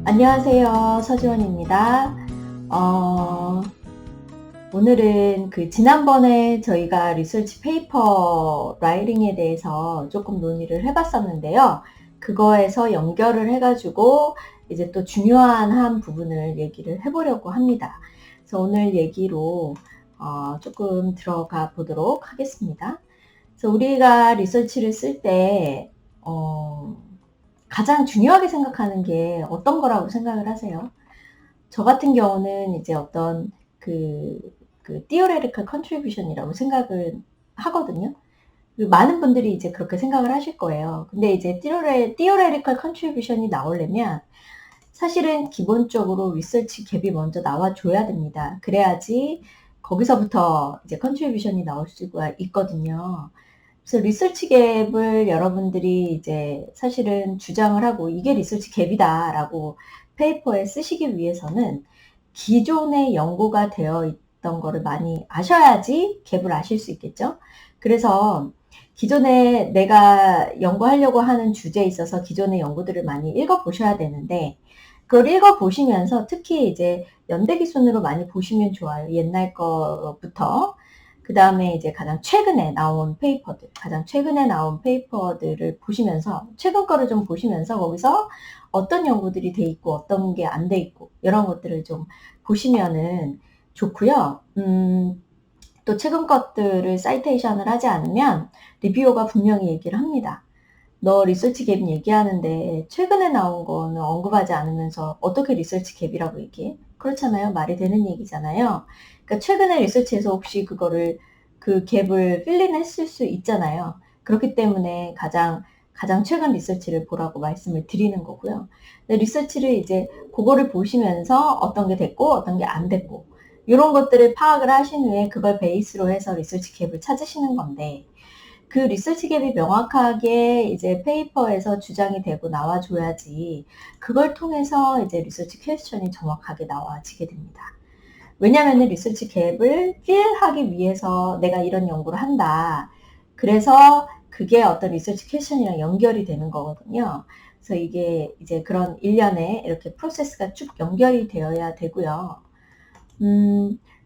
안녕하세요. 서지원입니다. 오늘은 지난번에 저희가 리서치 페이퍼 라이팅에 대해서 조금 논의를 해봤었는데요. 그거에서 연결을 해가지고 이제 또 중요한 한 부분을 얘기를 해보려고 합니다. 그래서 오늘 얘기로 조금 들어가 보도록 하겠습니다. 그래서 우리가 리서치를 쓸 때, 가장 중요하게 생각하는 게 어떤 거라고 생각을 하세요? 저 같은 경우는 이제 어떤 theoretical contribution이라고 생각을 하거든요. 많은 분들이 이제 그렇게 생각을 하실 거예요. 근데 이제 theoretical contribution이 나오려면 사실은 기본적으로 리서치 갭이 먼저 나와줘야 됩니다. 그래야지 거기서부터 이제 contribution이 나올 수가 있거든요. 그래서 리서치 갭을 여러분들이 이제 사실은 주장을 하고 이게 리서치 갭이다라고 페이퍼에 쓰시기 위해서는 기존에 연구가 되어 있던 거를 많이 아셔야지 갭을 아실 수 있겠죠. 그래서 기존에 내가 연구하려고 하는 주제에 있어서 기존의 연구들을 많이 읽어보셔야 되는데 그걸 읽어보시면서 특히 이제 연대기순으로 많이 보시면 좋아요. 옛날 거부터. 그 다음에 이제 가장 최근에 나온 페이퍼들을 보시면서, 최근 거를 좀 보시면서 거기서 어떤 연구들이 돼 있고 어떤 게 안 돼 있고 이런 것들을 좀 보시면은 좋고요. 또 최근 것들을 사이테이션을 하지 않으면 리뷰어가 분명히 얘기를 합니다. 너 리서치 갭 얘기하는데 최근에 나온 거는 언급하지 않으면서 어떻게 리서치 갭이라고 얘기해? 그렇잖아요. 말이 되는 얘기잖아요. 그러니까 최근에 리서치에서 혹시 그 갭을 필링했을 수 있잖아요. 그렇기 때문에 가장 최근 리서치를 보라고 말씀을 드리는 거고요. 근데 리서치를 이제 그거를 보시면서 어떤 게 됐고 어떤 게 안 됐고 이런 것들을 파악을 하신 후에 그걸 베이스로 해서 리서치 갭을 찾으시는 건데 그 리서치 갭이 명확하게 이제 페이퍼에서 주장이 되고 나와줘야지 그걸 통해서 이제 리서치 퀘스천이 정확하게 나와지게 됩니다. 왜냐하면 리서치 갭을 필하기 위해서 내가 이런 연구를 한다. 그래서 그게 어떤 리서치 퀘스천이랑 연결이 되는 거거든요. 그래서 이게 이제 그런 일련의 이렇게 프로세스가 쭉 연결이 되어야 되고요.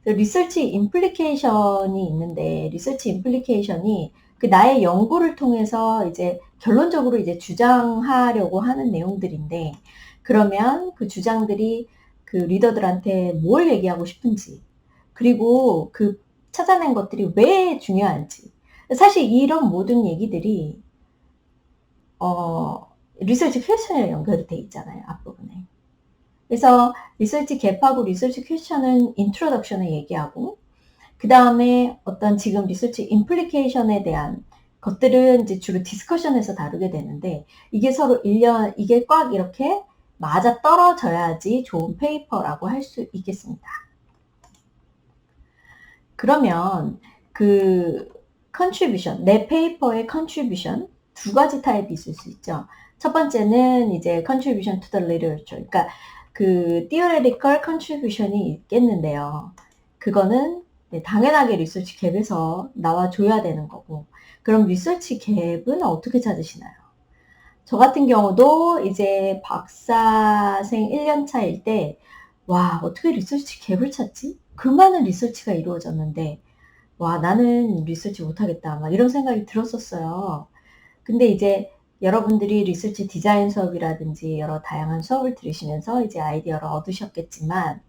리서치 임플리케이션이 있는데 리서치 임플리케이션이 그 나의 연구를 통해서 이제 결론적으로 이제 주장하려고 하는 내용들인데 그러면 그 주장들이 그 리더들한테 뭘 얘기하고 싶은지 그리고 그 찾아낸 것들이 왜 중요한지 사실 이런 모든 얘기들이 리서치 퀘스천이랑 연결이 돼 있잖아요. 앞부분에. 그래서 리서치 갭하고 리서치 퀘스천은 인트로덕션을 얘기하고 그 다음에 어떤 지금 리서치 임플리케이션에 대한 것들은 이제 주로 디스커션에서 다루게 되는데 이게 서로 이게 꽉 이렇게 맞아 떨어져야지 좋은 페이퍼라고 할 수 있겠습니다. 그러면 contribution, 내 페이퍼의 contribution 두 가지 타입이 있을 수 있죠. 첫 번째는 이제 contribution to the literature, 그러니까 theoretical contribution이 있겠는데요. 그거는 당연하게 리서치 갭에서 나와줘야 되는 거고 그럼 리서치 갭은 어떻게 찾으시나요? 저 같은 경우도 이제 박사생 1년차일 때 와, 어떻게 리서치 갭을 찾지? 그 많은 리서치가 이루어졌는데 와, 나는 리서치 못하겠다 막 이런 생각이 들었었어요. 근데 이제 여러분들이 리서치 디자인 수업이라든지 여러 다양한 수업을 들으시면서 이제 아이디어를 얻으셨겠지만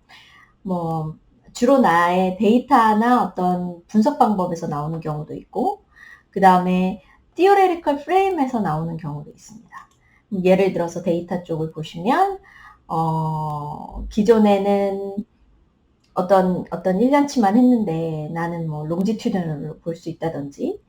뭐 주로 나의 데이터나 어떤 분석 방법에서 나오는 경우도 있고 그 다음에 theoretical frame에서 나오는 경우도 있습니다. 예를 들어서 데이터 쪽을 보시면 기존에는 어떤 1년치만 했는데 나는 뭐 롱지튜드널로 볼 수 있다든지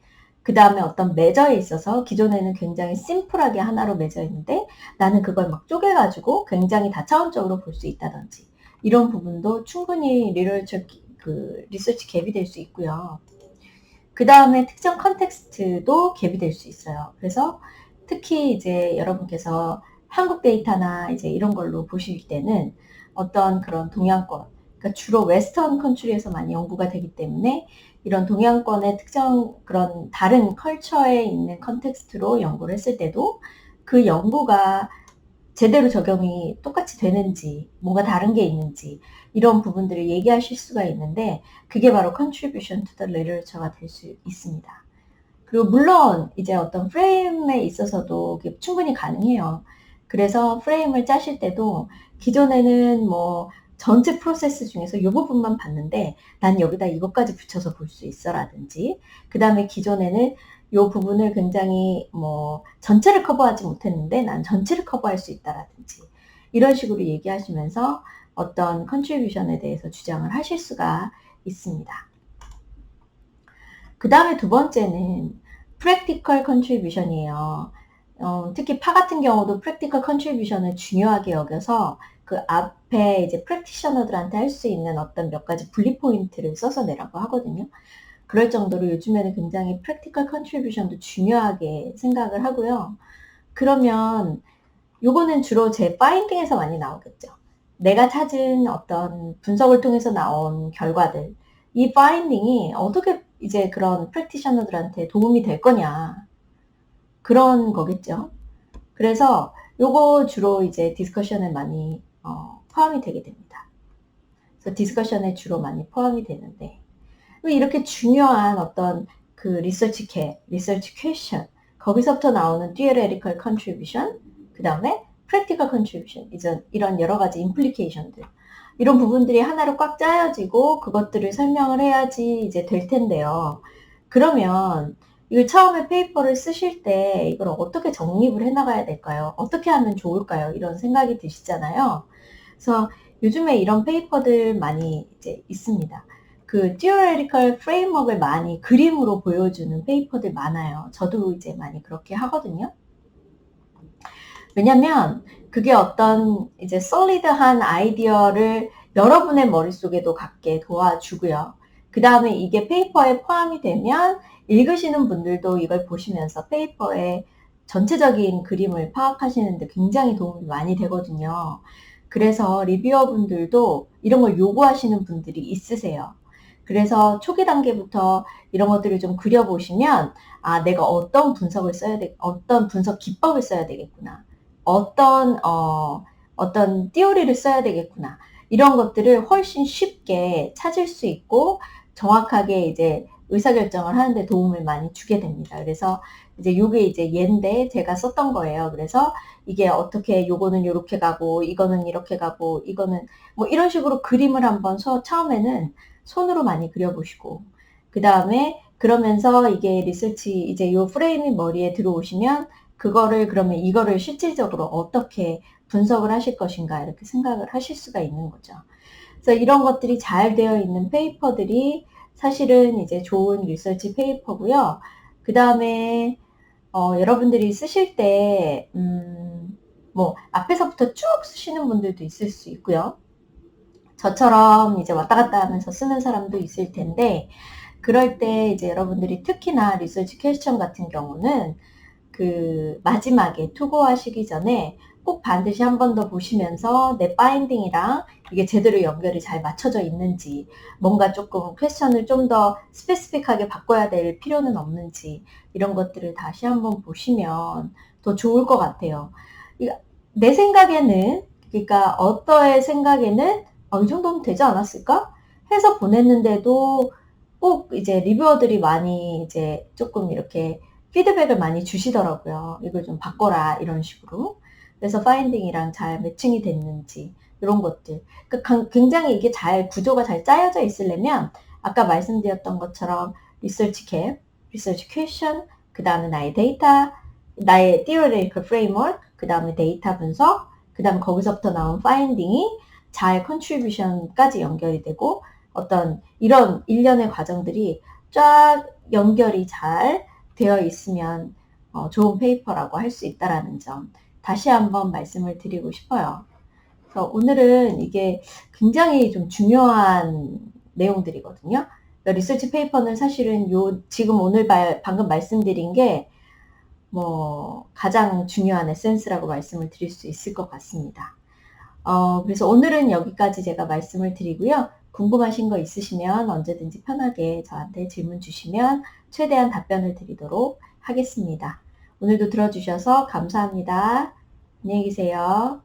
그 다음에 어떤 매저에 있어서 기존에는 굉장히 심플하게 하나로 매저 있는데 나는 그걸 막 쪼개가지고 굉장히 다차원적으로 볼 수 있다든지 이런 부분도 충분히 리서치 갭이 될 수 있고요. 그 다음에 특정 컨텍스트도 갭이 될 수 있어요. 그래서 특히 이제 여러분께서 한국 데이터나 이제 이런 걸로 보실 때는 어떤 그런 동양권, 그러니까 주로 웨스턴 컨트리에서 많이 연구가 되기 때문에 이런 동양권의 특정 그런 다른 컬처에 있는 컨텍스트로 연구를 했을 때도 그 연구가 제대로 적용이 똑같이 되는지, 뭔가 다른 게 있는지, 이런 부분들을 얘기하실 수가 있는데, 그게 바로 contribution to the literature가 될 수 있습니다. 그리고 물론 이제 어떤 프레임에 있어서도 그게 충분히 가능해요. 그래서 프레임을 짜실 때도 기존에는 뭐 전체 프로세스 중에서 이 부분만 봤는데 난 여기다 이것까지 붙여서 볼 수 있어 라든지, 그 다음에 기존에는 이 부분을 굉장히 뭐 전체를 커버하지 못했는데 난 전체를 커버할 수 있다라든지, 이런 식으로 얘기하시면서 어떤 컨트리뷰션에 대해서 주장을 하실 수가 있습니다. 그 다음에 두 번째는 practical contribution이에요. 특히 파 같은 경우도 practical contribution을 중요하게 여겨서 그 앞에 이제 practitioner들한테 할 수 있는 어떤 몇 가지 분리 포인트를 써서 내라고 하거든요. 그럴 정도로 요즘에는 굉장히 practical contribution도 중요하게 생각을 하고요. 그러면 요거는 주로 제 파인딩에서 많이 나오겠죠. 내가 찾은 어떤 분석을 통해서 나온 결과들, 이 파인딩이 어떻게 이제 그런 프랙티셔너들한테 도움이 될 거냐, 그런 거겠죠. 그래서 요거 주로 이제 디스커션에 많이 포함이 되게 됩니다. 그래서 디스커션에 주로 많이 포함이 되는데, 이렇게 중요한 어떤 그 리서치 리서치 퀘션, 거기서부터 나오는 theoretical contribution, 그 다음에 practical contribution, 이런 여러 가지 implication들, 이런 부분들이 하나로 꽉 짜여지고 그것들을 설명을 해야지 이제 될 텐데요. 그러면 이걸 처음에 페이퍼를 쓰실 때 이걸 어떻게 정립을 해나가야 될까요? 어떻게 하면 좋을까요? 이런 생각이 드시잖아요. 그래서 요즘에 이런 페이퍼들 많이 이제 있습니다. 그 theoretical framework을 많이 그림으로 보여주는 페이퍼들 많아요. 저도 이제 많이 그렇게 하거든요. 왜냐면 그게 어떤 이제 solid한 아이디어를 여러분의 머릿속에도 갖게 도와주고요. 그 다음에 이게 페이퍼에 포함이 되면 읽으시는 분들도 이걸 보시면서 페이퍼의 전체적인 그림을 파악하시는 데 굉장히 도움이 많이 되거든요. 그래서 리뷰어 분들도 이런 걸 요구하시는 분들이 있으세요. 그래서 초기 단계부터 이런 것들을 좀 그려보시면, 아, 내가 어떤 분석을 써야 돼, 어떤 분석 기법을 써야 되겠구나, 어떤 띠오리를 써야 되겠구나, 이런 것들을 훨씬 쉽게 찾을 수 있고 정확하게 이제 의사결정을 하는데 도움을 많이 주게 됩니다. 그래서 이제 요게 이제 얘인데 제가 썼던 거예요. 그래서 이게 어떻게, 요거는 요렇게 가고 이거는 이렇게 가고 이거는 뭐 이런 식으로 그림을 한번 처음에는 손으로 많이 그려보시고, 그 다음에 그러면서 이게 리서치 이제 요 프레임이 머리에 들어오시면 그거를, 그러면 이거를 실질적으로 어떻게 분석을 하실 것인가, 이렇게 생각을 하실 수가 있는 거죠. 그래서 이런 것들이 잘 되어 있는 페이퍼들이 사실은 이제 좋은 리서치 페이퍼고요. 그 다음에 여러분들이 쓰실 때 뭐 앞에서부터 쭉 쓰시는 분들도 있을 수 있고요. 저처럼 이제 왔다 갔다 하면서 쓰는 사람도 있을 텐데, 그럴 때 이제 여러분들이 특히나 리서치 퀘스천 같은 경우는 그 마지막에 투고하시기 전에 꼭 반드시 한 번 더 보시면서 내 파인딩이랑 이게 제대로 연결이 잘 맞춰져 있는지, 뭔가 조금 퀘스천을 좀 더 스페시픽하게 바꿔야 될 필요는 없는지, 이런 것들을 다시 한번 보시면 더 좋을 것 같아요. 내 생각에는, 그러니까 어떠의 생각에는 이 정도면 되지 않았을까 해서 보냈는데도 꼭 이제 리뷰어들이 많이 이제 조금 이렇게 피드백을 많이 주시더라고요. 이걸 좀 바꿔라, 이런 식으로. 그래서 파인딩이랑 잘 매칭이 됐는지, 이런 것들. 그러니까 굉장히 이게 구조가 잘 짜여져 있으려면 아까 말씀드렸던 것처럼 리서치 캡, 리서치 퀘션, 그 다음에 나의 데이터, 나의 theoretical framework, 그 다음에 데이터 분석, 그 다음에 거기서부터 나온 파인딩이 잘 컨트리뷰션까지 연결이 되고, 어떤 이런 일련의 과정들이 쫙 연결이 잘 되어 있으면 좋은 페이퍼라고 할 수 있다는 점 다시 한번 말씀을 드리고 싶어요. 그래서 오늘은 이게 굉장히 좀 중요한 내용들이거든요. 그러니까 리서치 페이퍼는 사실은 지금 오늘 방금 말씀드린 게 뭐 가장 중요한 에센스라고 말씀을 드릴 수 있을 것 같습니다. 그래서 오늘은 여기까지 제가 말씀을 드리고요. 궁금하신 거 있으시면 언제든지 편하게 저한테 질문 주시면 최대한 답변을 드리도록 하겠습니다. 오늘도 들어주셔서 감사합니다. 안녕히 계세요.